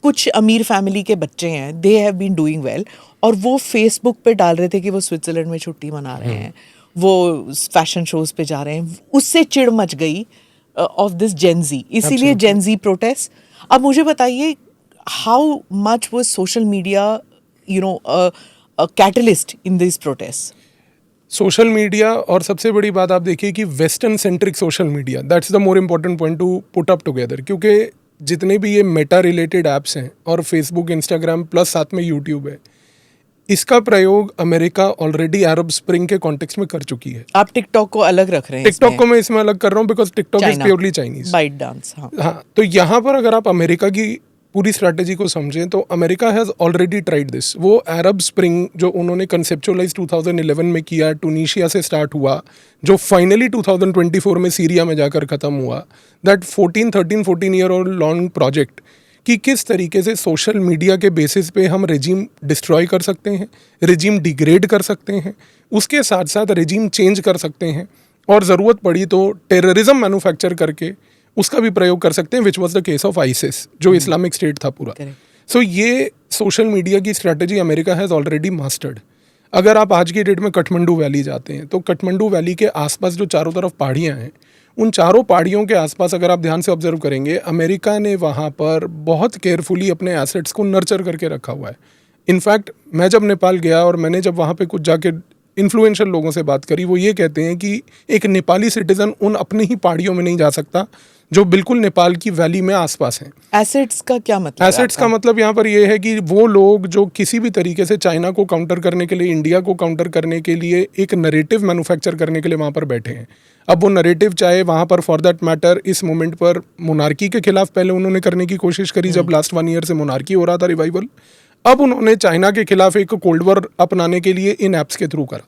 कुछ अमीर फैमिली के बच्चे हैं, they have been doing well, और वो फेसबुक पे डाल रहे थे कि वो स्विट्जरलैंड में छुट्टी मना रहे हैं, वो फैशन शोज पे जा रहे हैं, उससे चिढ़ मच गई ऑफ दिस जेनजी, इसीलिए जेनजी प्रोटेस्ट. अब मुझे बताइए, how much was social media you know a catalyst in this protest? Social media, और सबसे बड़ी बात आप देखिए कि western centric social media, that's the more important point two put up together. क्योंकि जितने भी ये मेटा रिलेटेड ऐप्स हैं और फेसबुक, इंस्टाग्राम प्लस साथ में यूट्यूब है, इसका प्रयोग अमेरिका ऑलरेडी अरब स्प्रिंग के कॉन्टेक्स्ट में कर चुकी है. आप टिकटॉक को अलग रख रहे हैं? टिकटॉक को मैं इसमें अलग कर रहा हूँ because TikTok is purely Chinese. ByteDance. हाँ, तो यहाँ पर अगर आप अमेरिका की पूरी स्ट्रैटेजी को समझें तो America has already tried this. वो अरब स्प्रिंग जो उन्होंने कंसेप्चुअलाइज 2011 में किया, टूनीशिया से स्टार्ट हुआ, जो फाइनली 2024 में सीरिया में जाकर ख़त्म हुआ, दैट 13 ईयर और लॉन्ग प्रोजेक्ट, कि किस तरीके से सोशल मीडिया के बेसिस पे हम रेजिम डिस्ट्रॉय कर सकते हैं, रेजिम डिग्रेड कर सकते हैं, उसके साथ साथ रेजिम चेंज कर सकते हैं, और ज़रूरत पड़ी तो टेररिज्म मैन्युफैक्चर करके उसका भी प्रयोग कर सकते हैं, which was the case of ISIS, जो इस्लामिक स्टेट था पूरा. सो ये सोशल मीडिया की strategy America has already mastered. अगर आप आज की डेट में काठमांडू वैली जाते हैं तो काठमांडू वैली के आसपास जो चारों तरफ पहाड़ियाँ हैं, उन चारों पहाड़ियों के आसपास अगर आप ध्यान से ऑब्जर्व करेंगे, अमेरिका ने वहाँ पर बहुत केयरफुली अपने एसेट्स को नर्चर करके रखा हुआ है. इनफैक्ट मैं जब नेपाल गया और मैंने जब वहाँ पे कुछ जाके इन्फ्लुएंशियल लोगों से बात करी, वो ये कहते हैं कि एक नेपाली सिटीजन उन अपने ही पहाड़ियों में नहीं जा सकता जो बिल्कुल नेपाल की वैली में आसपास हैं. एसेट्स का क्या मतलब? एसेट्स का मतलब यहाँ पर ये है कि वो लोग जो किसी भी तरीके से चाइना को काउंटर करने के लिए, इंडिया को काउंटर करने के लिए एक नरेटिव मैन्युफैक्चर करने के लिए वहाँ पर बैठे हैं. अब वो नरेटिव चाहे वहाँ पर फॉर दैट मैटर इस मोमेंट पर मोनार्की के खिलाफ पहले उन्होंने करने की कोशिश करी जब लास्ट 1 ईयर से मोनार्की हो रहा था रिवाइवल, अब उन्होंने चाइना के खिलाफ एक कोल्ड वॉर अपनाने के लिए इन ऐप्स के थ्रू करा.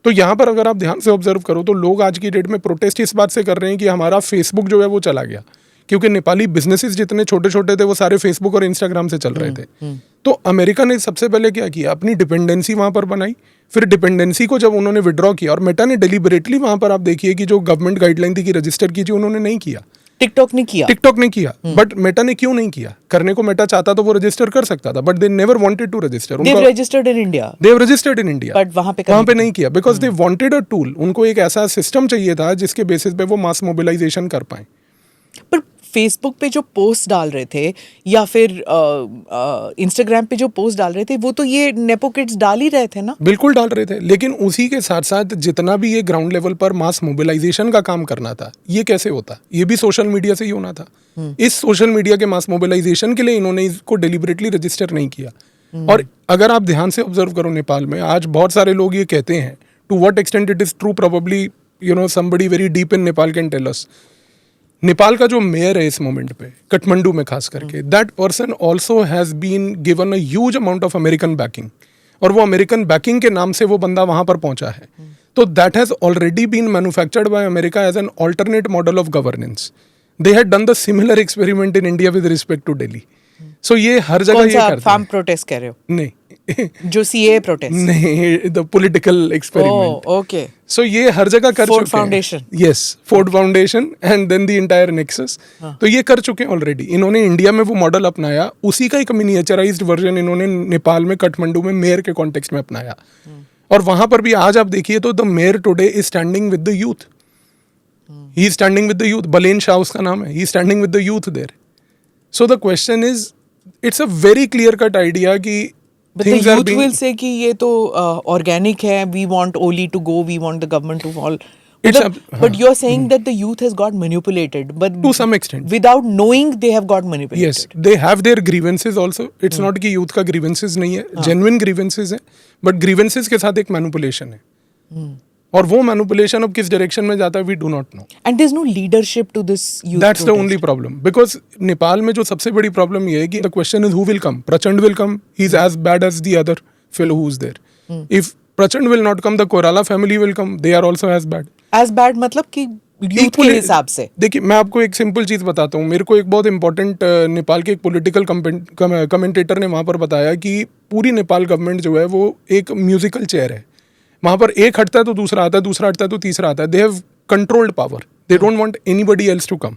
तो यहाँ पर अगर आप ध्यान से ऑब्जर्व करो तो लोग आज की डेट में प्रोटेस्ट इस बात से कर रहे हैं कि हमारा फेसबुक जो है वो चला गया, क्योंकि नेपाली बिजनेसेस जितने छोटे छोटे थे वो सारे फेसबुक और इंस्टाग्राम से चल रहे थे. तो अमेरिका ने सबसे पहले क्या किया, अपनी डिपेंडेंसी वहाँ पर बनाई. फिर डिपेंडेंसी को जब उन्होंने विड्रॉ किया, और मेटा ने डेलिबरेटली वहाँ पर आप देखिए कि जो गवर्नमेंट गाइडलाइन थी कि रजिस्टर कीजिए, उन्होंने नहीं किया. टिकटॉक ने किया. बट मेटा ने क्यों नहीं किया? करने को मेटा चाहता तो वो रजिस्टर कर सकता था, but they never wanted to register. They've registered in India. But वहाँ पे नहीं किया because they wanted a tool. उनको एक ऐसा सिस्टम चाहिए था जिसके बेसिस पे वो मास मोबिलाइजेशन कर पाए. पर फेसबुक पे जो पोस्ट डाल रहे थे या फिर इंस्टाग्राम पे जो पोस्ट डाल रहे थे, वो तो ये नेपो किड्स डाल ही रहे थे ना? बिल्कुल डाल रहे थे, लेकिन उसी के साथ साथ जितना भी ये ग्राउंड लेवल पर मास मोबिलाइजेशन का काम करना था, ये कैसे होता? ये भी सोशल मीडिया से ही होना था. इस सोशल मीडिया के मास मोबिलाइजेशन के लिए इन्होंने इसको डेलिबरेटली रजिस्टर नहीं किया. और अगर आप ध्यान से ऑब्जर्व करो, नेपाल में आज बहुत सारे लोग ये कहते हैं, to what extent it is true, probably somebody very deep in Nepal can tell us. Nepal का जो मेयर है इस मोमेंट पे, काठमांडू में खास करके, that person also has been given a huge amount of American backing, और वो अमेरिकन बैकिंग के नाम से वो बंदा वहां पर पहुंचा है. तो that has already been manufactured by America as an alternate model of governance. They had done the similar experiment in India with respect to Delhi. So ये हर जगह ये करते हैं. फार्म प्रोटेस्ट कह रहे हो? नहीं जो सीए प्रोटेस्ट? नहीं, the political experiment. Okay. So ये हर जगह कर फोर्ड चुके फाउंडेशन. हैं. Yes, Ford Foundation and then the entire nexus. तो ये कर चुके हैं ऑलरेडी. इन्होंने इंडिया में वो मॉडल अपनाया, उसी का एक मिनिएचराइज्ड वर्जन इन्होंने नेपाल में काठमांडू में मेयर के कॉन्टेक्स्ट में अपनाया. और वहां पर भी आज आप देखिए तो the mayor today is standing with the youth. He is standing with the youth. Balen Shah उसका नाम है. He is standing with the youth there. So the question is, it's a very clear cut idea कि But the youth will say कि ये तो organic है, we want Oli to go, we want the government to fall. But you're saying that the youth has got manipulated, but to some extent, without knowing they have got manipulated. Yes, they have their grievances also. It's not कि youth का grievances नहीं है, genuine grievances है, but grievances के साथ एक manipulation है. और वो मैनिपुलेशन अब किस डायरेक्शन में जाता है, we do not know. And there is no leadership to this youth. That's the only problem, because Nepal में जो सबसे बड़ी प्रॉब्लम ये है कि the question is who will come. Prachanda will come, he is as bad as the other fellow who is there. If Prachanda will not come, the Koirala family will come, they are also as bad. As bad मतलब कि youth के हिसाब से? देखिए, मैं आपको एक simple चीज बताता हूँ. मेरे को एक बहुत इंपॉर्टेंट नेपाल के एक पॉलिटिकल कमेंटेटर ने वहाँ पर बताया कि पूरी नेपाल गवर्नमेंट जो है वो एक म्यूजिकल चेयर है. वहाँ पर एक हटता है तो दूसरा आता है, दूसरा हटता है तो तीसरा आता है. They have controlled power. They don't want anybody else to come.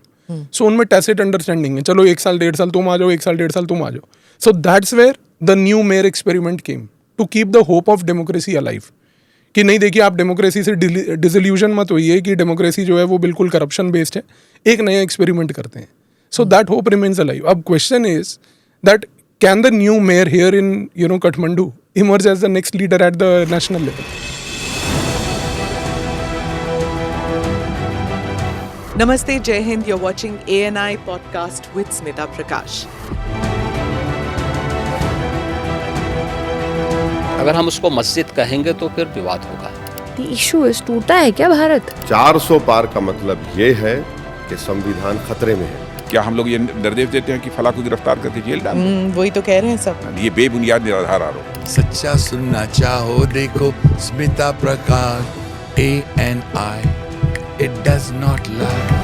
So उनमें टैसिट अंडरस्टैंडिंग है, चलो 1 साल 1.5 साल तुम आ जाओ, 1 साल 1.5 साल तुम आ जाओ. So that's where the new mayor experiment came to keep the hope of democracy alive. कि नहीं देखिए आप डेमोक्रेसी से डिसल्यूजन मत होइए कि डेमोक्रेसी जो है वो बिल्कुल करप्शन बेस्ड है, एक नया एक्सपेरिमेंट करते हैं. So that hope remains alive. अब question is that can the new mayor here in Kathmandu emerge as the next leader at the national level. Namaste, Jai Hind. You're watching ANI podcast with Smita Prakash. अगर हम उसको मस्जिद कहेंगे तो फिर विवाद होगा. The issue is टूटा है क्या भारत? 400 पार का मतलब ये है कि संविधान खतरे में है. क्या हम लोग ये निर्देश देते हैं कि फला को गिरफ्तार करके जेल डाल दें? वही तो कह रहे हैं सब. ये बेबुनियाद निराधार आरोप. सच्चा सुनना चाहो देखो स्मिता प्रकाश ANI. It does not lie.